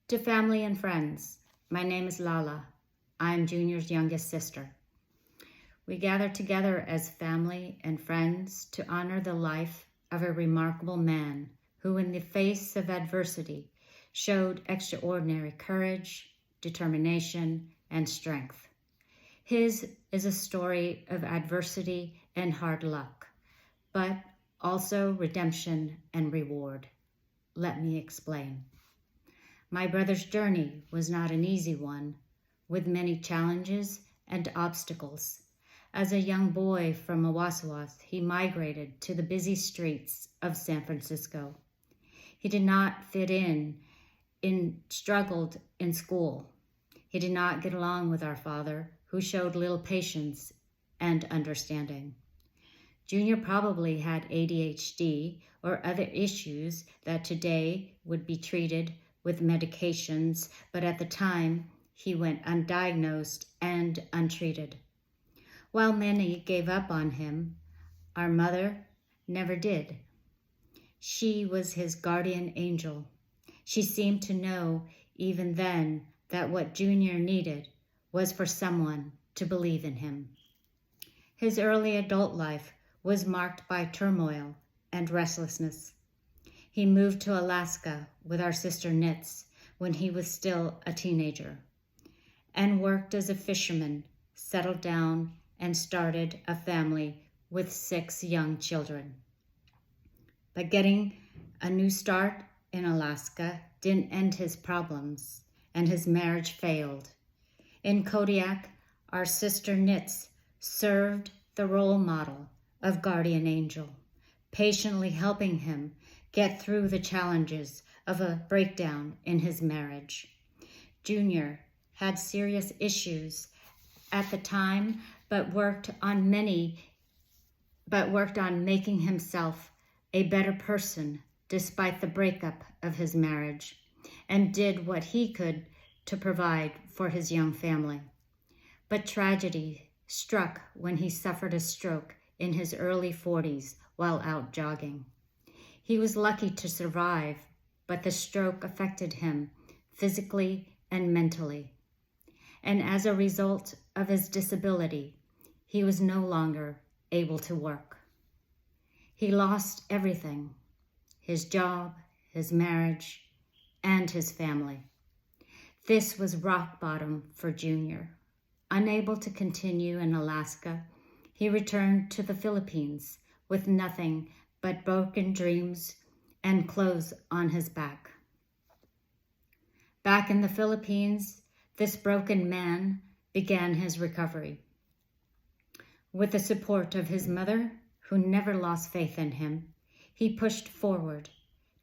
To family and friends, my name is Lala. I am Junior's youngest sister. We gather together as family and friends to honor the life of a remarkable man who, in the face of adversity, showed extraordinary courage, determination, and strength. His is a story of adversity and hard luck, but also redemption and reward. Let me explain. My brother's journey was not an easy one, with many challenges and obstacles. As a young boy from Owasso, he migrated to the busy streets of San Francisco. He did not fit in, struggled in school. He did not get along with our father, who showed little patience and understanding. Junior probably had ADHD or other issues that today would be treated with medications, but at the time, he went undiagnosed and untreated. While many gave up on him, our mother never did. She was his guardian angel. She seemed to know even then that what Junior needed was for someone to believe in him. His early adult life was marked by turmoil and restlessness. He moved to Alaska with our sister Nitz when he was still a teenager and worked as a fisherman, settled down, and started a family with 6 young children. But getting a new start in Alaska didn't end his problems, and his marriage failed. In Kodiak, our sister Nitz served the role model of guardian angel, patiently helping him get through the challenges of a breakdown in his marriage. Junior had serious issues at the time, but worked on making himself a better person despite the breakup of his marriage, and did what he could to provide for his young family. But tragedy struck when he suffered a stroke in his early 40s while out jogging. He was lucky to survive, but the stroke affected him physically and mentally. And as a result of his disability, he was no longer able to work. He lost everything: his job, his marriage, and his family. This was rock bottom for Junior. Unable to continue in Alaska, he returned to the Philippines with nothing but broken dreams and clothes on his back. Back in the Philippines, this broken man began his recovery. With the support of his mother, who never lost faith in him, he pushed forward,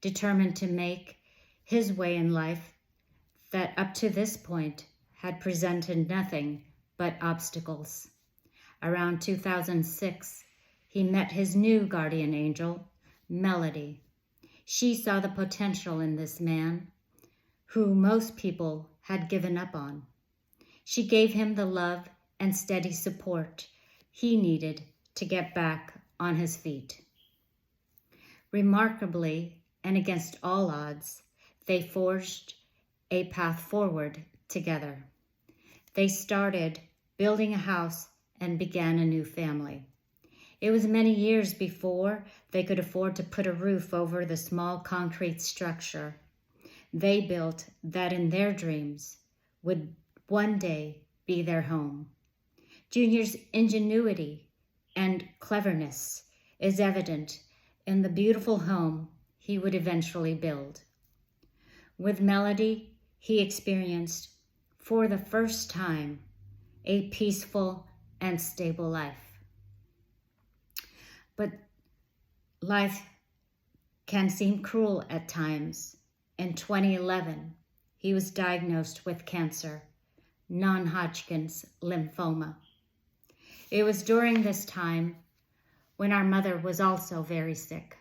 determined to make his way in life that up to this point had presented nothing but obstacles. Around 2006, he met his new guardian angel, Melody. She saw the potential in this man, who most people had given up on. She gave him the love and steady support he needed to get back on his feet. Remarkably, and against all odds, they forged a path forward together. They started building a house and began a new family. It was many years before they could afford to put a roof over the small concrete structure they built that in their dreams would one day be their home. Junior's ingenuity and cleverness is evident in the beautiful home he would eventually build. With Melody, he experienced, for the first time, a peaceful and stable life. But life can seem cruel at times. In 2011, he was diagnosed with cancer, non-Hodgkin's lymphoma. It was during this time when our mother was also very sick.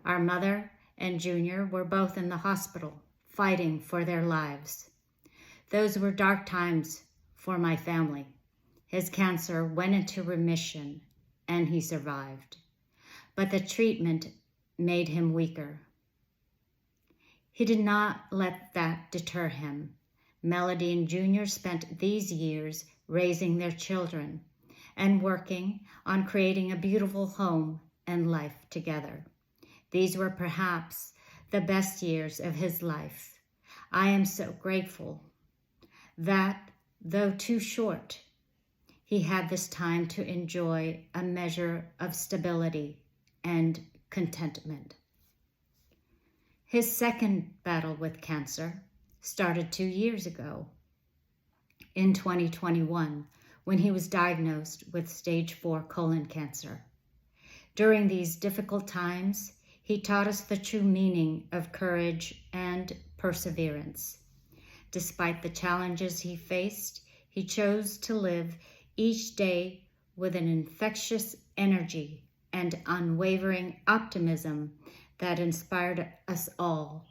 Our mother and Junior were both in the hospital, fighting for their lives. Those were dark times for my family. His cancer went into remission and he survived. But the treatment made him weaker. He did not let that deter him. Melody and Junior spent these years raising their children and working on creating a beautiful home and life together. These were perhaps the best years of his life. I am so grateful that, though too short, he had this time to enjoy a measure of stability and contentment. His second battle with cancer started 2 years ago, in 2021, when he was diagnosed with stage 4 colon cancer. During these difficult times, he taught us the true meaning of courage and perseverance. Despite the challenges he faced, he chose to live each day with an infectious energy and unwavering optimism that inspired us all.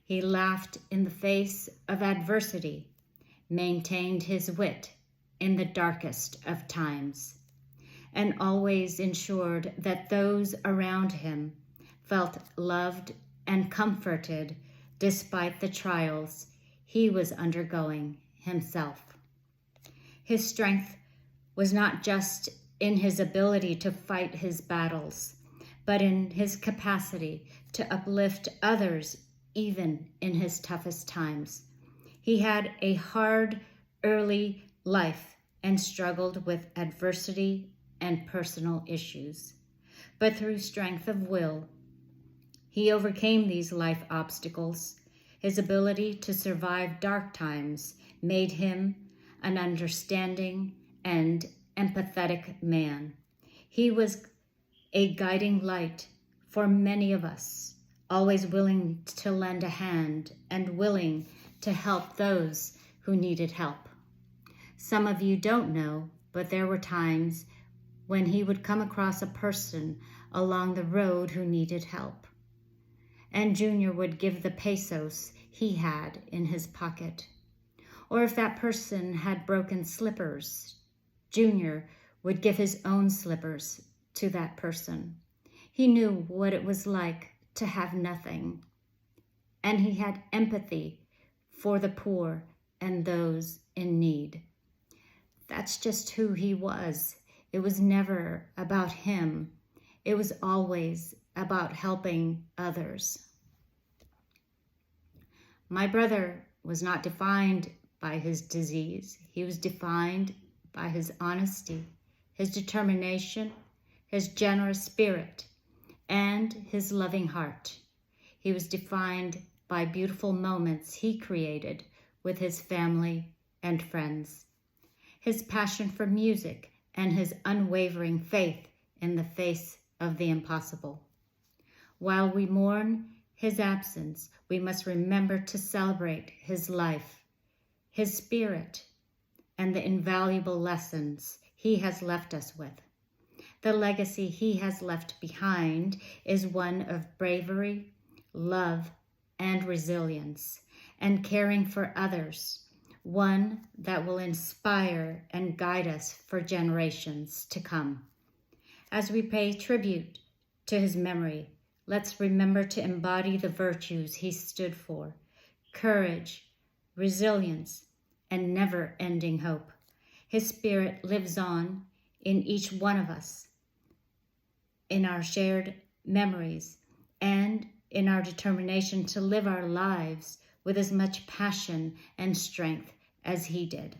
He laughed in the face of adversity, maintained his wit in the darkest of times, and always ensured that those around him felt loved and comforted despite the trials he was undergoing himself. His strength was not just in his ability to fight his battles, but in his capacity to uplift others even in his toughest times. He had a hard, early life and struggled with adversity and personal issues. But through strength of will, he overcame these life obstacles. His ability to survive dark times made him an understanding and empathetic man. He was a guiding light for many of us, always willing to lend a hand and willing to help those who needed help. Some of you don't know, but there were times when he would come across a person along the road who needed help, and Junior would give the pesos he had in his pocket. Or if that person had broken slippers, Junior would give his own slippers to that person. He knew what it was like to have nothing, and he had empathy for the poor and those in need. That's just who he was. It was never about him. It was always about helping others. My brother was not defined by his disease. He was defined by his honesty, his determination, his generous spirit, and his loving heart. He was defined by beautiful moments he created with his family and friends, his passion for music, and his unwavering faith in the face of the impossible. While we mourn his absence, we must remember to celebrate his life, his spirit, and the invaluable lessons he has left us with. The legacy he has left behind is one of bravery, love, and resilience, and caring for others, one that will inspire and guide us for generations to come. As we pay tribute to his memory, let's remember to embody the virtues he stood for: courage, resilience, and never-ending hope. His spirit lives on in each one of us, in our shared memories, and in our determination to live our lives with as much passion and strength as he did.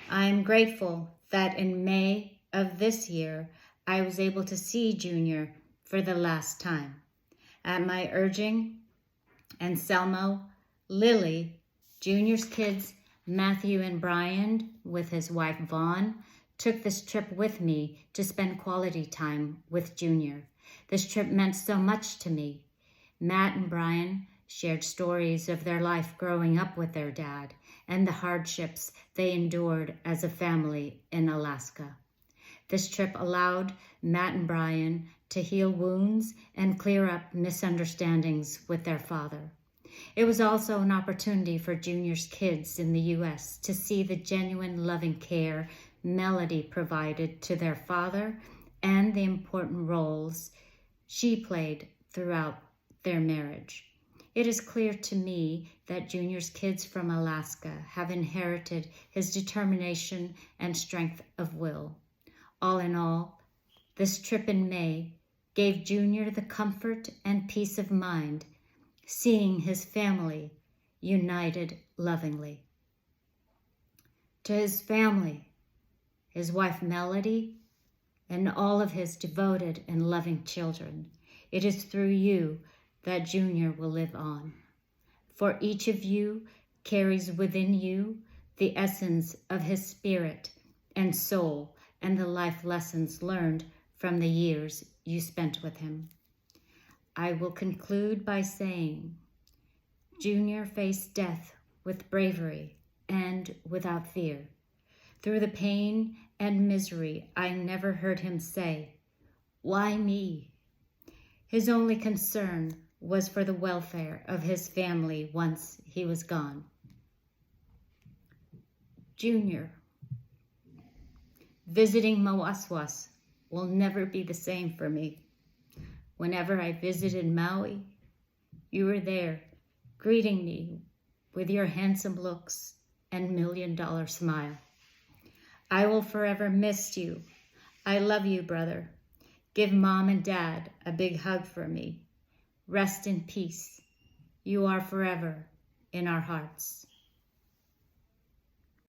I am grateful that in May of this year, I was able to see Junior for the last time. At my urging, Anselmo, Lily, Junior's kids, Matthew and Brian, with his wife Vaughn, took this trip with me to spend quality time with Junior. This trip meant so much to me. Matt and Brian shared stories of their life growing up with their dad and the hardships they endured as a family in Alaska. This trip allowed Matt and Brian to heal wounds and clear up misunderstandings with their father. It was also an opportunity for Junior's kids in the U.S. to see the genuine loving care Melody provided to their father and the important roles she played throughout their marriage. It is clear to me that Junior's kids from Alaska have inherited his determination and strength of will. All in all, this trip in May gave Junior the comfort and peace of mind, seeing his family united lovingly. To his family, his wife Melody, and all of his devoted and loving children, it is through you that Junior will live on. For each of you carries within you the essence of his spirit and soul and the life lessons learned from the years you spent with him. I will conclude by saying, Junior faced death with bravery and without fear. Through the pain and misery, I never heard him say, "Why me?" His only concern was for the welfare of his family once he was gone. Junior, visiting Mawaswas will never be the same for me. Whenever I visited Maui, you were there, greeting me with your handsome looks and $1,000,000 smile. I will forever miss you. I love you, brother. Give Mom and Dad a big hug for me. Rest in peace. You are forever in our hearts.